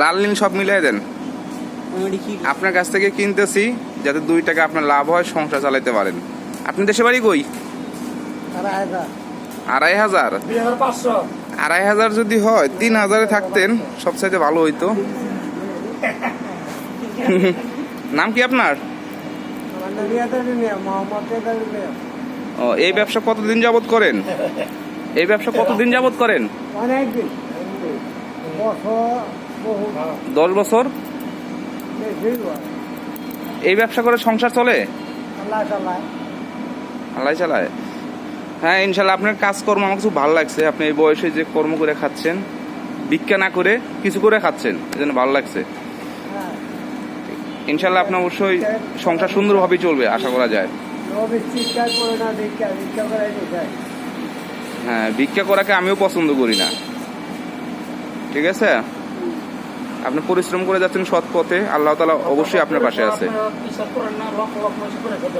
লাল নীল সব মিলিয়ে দেন। আপনার কাছ থেকে কিনতেছি যাতে 2 টাকা আপনার লাভ হয়, সংসার চালাতে পারেন। আপনি দেশে বাড়ি কই? 2500। 2500 যদি হয় 3000 থাকতেন সবচাইতে ভালো হইতো। নাম কি আপনার? ও, এই ব্যবসা কতদিন যাবত করেন? এই ব্যবসা কতদিন যাবত করেন? 10 বছর। এই ব্যবসা করে সংসার চলে? আল্লাহ চালায়। হ্যাঁ, ইনশাল্লাহ আপনার কাজকর্ম আমার খুব ভালো লাগছে। আপনি এই বয়সে যে কর্ম করে খাচ্ছেন, ভিক্ষা না করে কিছু করে খাচ্ছেন, এজন্য ভালো লাগছে। ইনশাল্লাহ আপনার অবশ্যই সংসার সুন্দরভাবেই চলবে আশা করা যায়। হ্যাঁ, ভিক্ষা করাকে আমিও পছন্দ করি না। ঠিক আছে, আপনি পরিশ্রম করে যাচ্ছেন সৎ পথে, আল্লাহ তাআলা অবশ্যই আপনার পাশে আছে।